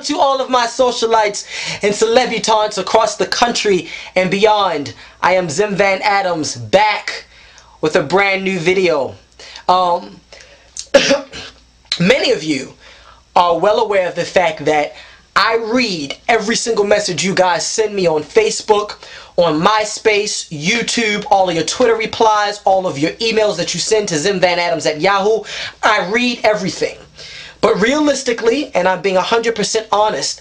to all of my socialites and celebutants across the country and beyond. I am VanAdams, back with a brand new video. Many of you are well aware of the fact that I read every single message you guys send me on Facebook, on MySpace, YouTube, all of your Twitter replies, all of your emails that you send to VanAdams at Yahoo. I read everything. But realistically, and I'm being 100% honest,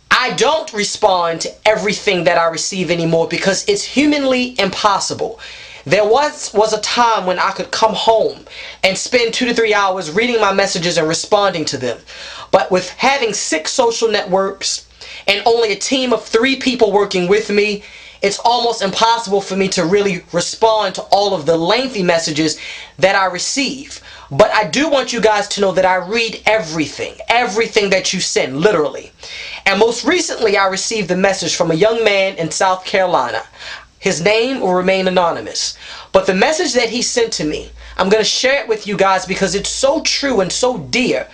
I don't respond to everything that I receive anymore because it's humanly impossible. There was a time when I could come home and spend 2 to 3 hours reading my messages and responding to them. But with having 6 social networks and only a team of 3 people working with me, it's almost impossible for me to really respond to all of the lengthy messages that I receive. But I do want you guys to know that I read everything that you send, literally. And most recently I received a message from a young man in South Carolina. His name will remain anonymous. But the message that he sent to me, I'm going to share it with you guys because it's so true and so dear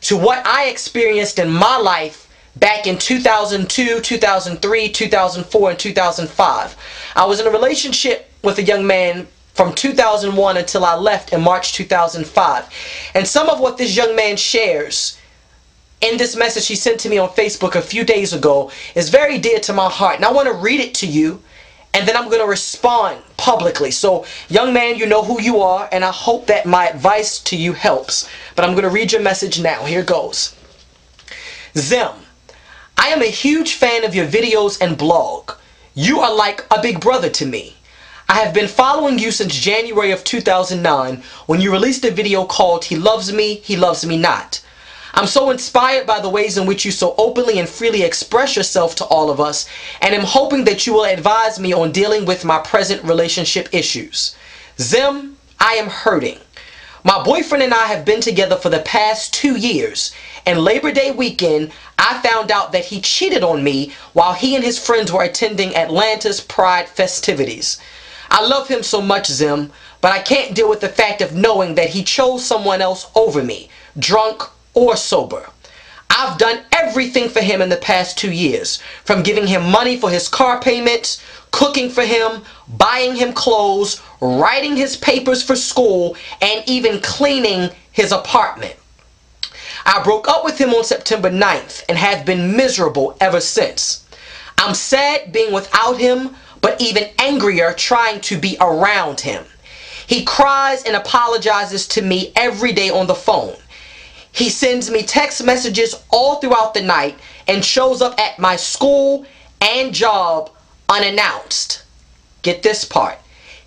to what I experienced in my life back in 2002, 2003, 2004, and 2005. I was in a relationship with a young man from 2001 until I left in March 2005. And some of what this young man shares in this message he sent to me on Facebook a few days ago is very dear to my heart. And I want to read it to you, and then I'm going to respond publicly. So, young man, you know who you are, and I hope that my advice to you helps. But I'm going to read your message now. Here goes. Zim, I am a huge fan of your videos and blog. You are like a big brother to me. I have been following you since January of 2009 when you released a video called He Loves Me Not. I'm so inspired by the ways in which you so openly and freely express yourself to all of us, and am hoping that you will advise me on dealing with my present relationship issues. Zim, I am hurting. My boyfriend and I have been together for the past 2 years, and Labor Day weekend I found out that he cheated on me while he and his friends were attending Atlanta's Pride festivities. I love him so much, Zim, but I can't deal with the fact of knowing that he chose someone else over me, drunk or sober. I've done everything for him in the past 2 years, from giving him money for his car payments, cooking for him, buying him clothes, writing his papers for school, and even cleaning his apartment. I broke up with him on September 9th and have been miserable ever since. I'm sad being without him, but even angrier trying to be around him. He cries and apologizes to me every day on the phone. He sends me text messages all throughout the night and shows up at my school and job unannounced. Get this part.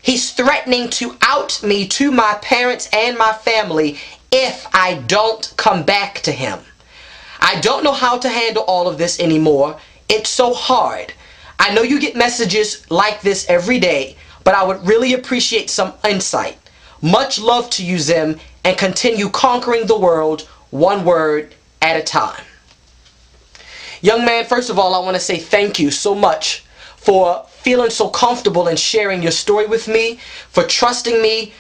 He's threatening to out me to my parents and my family if I don't come back to him. I don't know how to handle all of this anymore. It's so hard. I know you get messages like this every day, but I would really appreciate some insight. Much love to you, Zim, and continue conquering the world one word at a time. Young man, first of all, I want to say thank you so much for feeling so comfortable in sharing your story with me, for trusting me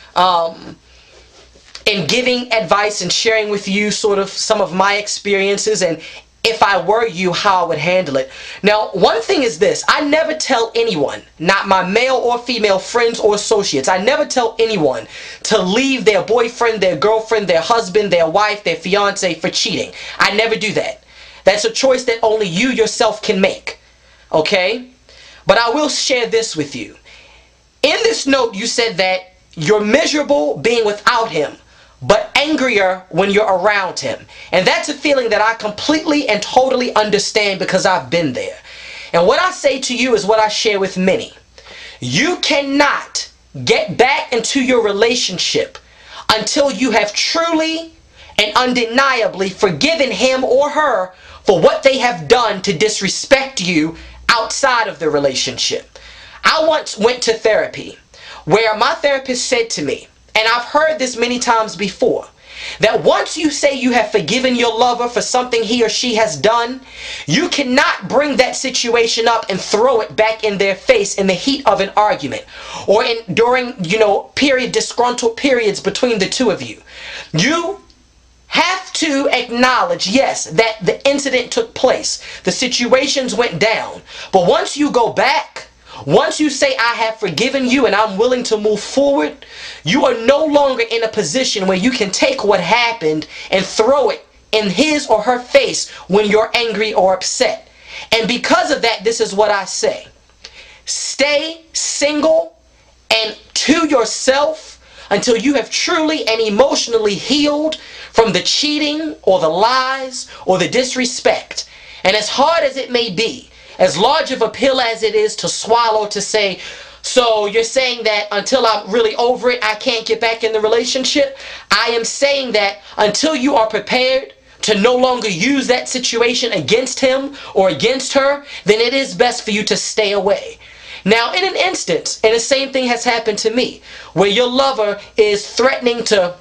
in giving advice and sharing with you sort of some of my experiences and if I were you, how I would handle it. Now, one thing is this. I never tell anyone, not my male or female friends or associates, I never tell anyone to leave their boyfriend, their girlfriend, their husband, their wife, their fiance for cheating. I never do that. That's a choice that only you yourself can make. Okay? But I will share this with you. In this note, you said that you're miserable being without him, but angrier when you're around him. And that's a feeling that I completely and totally understand because I've been there. And what I say to you is what I share with many. You cannot get back into your relationship until you have truly and undeniably forgiven him or her for what they have done to disrespect you outside of the relationship. I once went to therapy where my therapist said to me, and I've heard this many times before, that once you say you have forgiven your lover for something he or she has done, you cannot bring that situation up and throw it back in their face in the heat of an argument or during, disgruntled periods between the two of you. You have to acknowledge, yes, that the incident took place. The situations went down. But once you go back, once you say, I have forgiven you and I'm willing to move forward, you are no longer in a position where you can take what happened and throw it in his or her face when you're angry or upset. And because of that, this is what I say. Stay single and to yourself until you have truly and emotionally healed from the cheating or the lies or the disrespect. And as hard as it may be, as large of a pill as it is to swallow, to say, so you're saying that until I'm really over it, I can't get back in the relationship? I am saying that until you are prepared to no longer use that situation against him or against her, then it is best for you to stay away. Now, in an instance, and the same thing has happened to me, where your lover is threatening to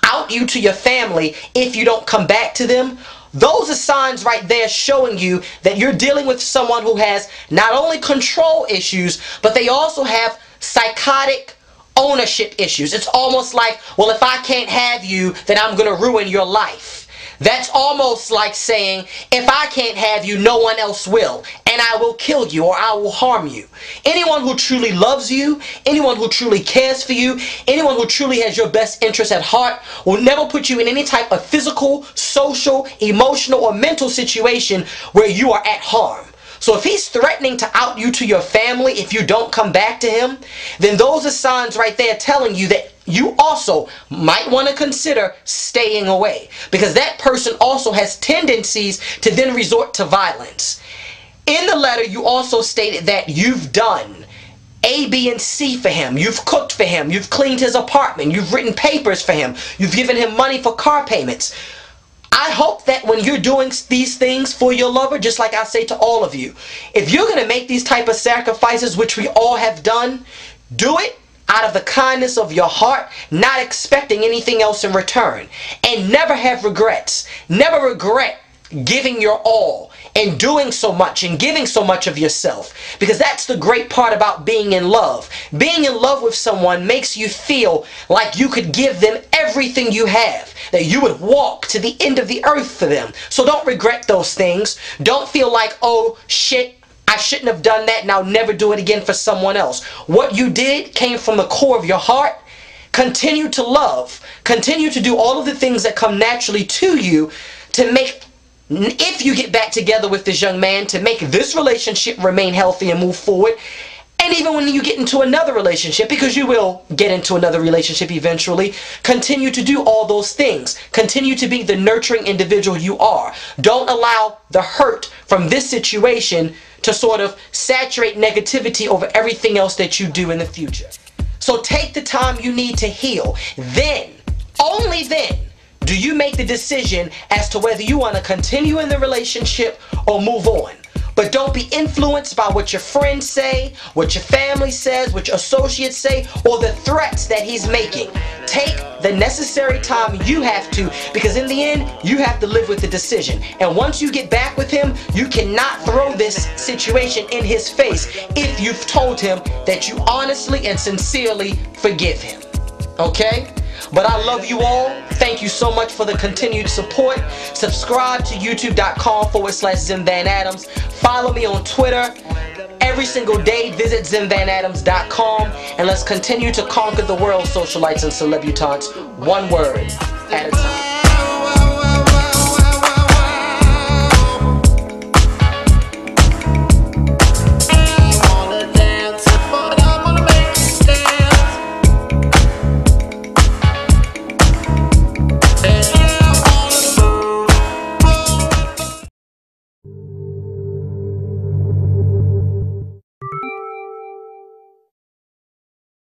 out you to your family if you don't come back to them, those are signs right there showing you that you're dealing with someone who has not only control issues, but they also have psychotic ownership issues. It's almost like, well, if I can't have you, then I'm going to ruin your life. That's almost like saying, if I can't have you, no one else will, and I will kill you or I will harm you. Anyone who truly loves you, anyone who truly cares for you, anyone who truly has your best interest at heart will never put you in any type of physical, social, emotional, or mental situation where you are at harm. So if he's threatening to out you to your family if you don't come back to him, then those are signs right there telling you that you also might want to consider staying away, because that person also has tendencies to then resort to violence. In the letter, you also stated that you've done A, B, and C for him. You've cooked for him. You've cleaned his apartment. You've written papers for him. You've given him money for car payments. I hope that when you're doing these things for your lover, just like I say to all of you, if you're going to make these type of sacrifices, which we all have done, do it out of the kindness of your heart, not expecting anything else in return. And never have regrets. Never regret giving your all and doing so much and giving so much of yourself, because that's the great part about being in love. Being in love with someone makes you feel like you could give them everything you have, that you would walk to the end of the earth for them. So don't regret those things. Don't feel like, oh shit, I shouldn't have done that and I'll never do it again for someone else. What you did came from the core of your heart. Continue to love. Continue to do all of the things that come naturally to you to make, if you get back together with this young man, to make this relationship remain healthy and move forward. And even when you get into another relationship, because you will get into another relationship eventually, continue to do all those things. Continue to be the nurturing individual you are. Don't allow the hurt from this situation to sort of saturate negativity over everything else that you do in the future. So take the time you need to heal. Then, only then, do you make the decision as to whether you want to continue in the relationship or move on. But don't be influenced by what your friends say, what your family says, what your associates say, or the threats that he's making. Take the necessary time you have to, because in the end, you have to live with the decision. And once you get back with him, you cannot throw this situation in his face if you've told him that you honestly and sincerely forgive him. Okay? But I love you all. Thank you so much for the continued support. Subscribe to youtube.com/ZimVanAdams. Follow me on Twitter. Every single day, visit ZimVanAdams.com. And let's continue to conquer the world, socialites and celebutants, one word at a time.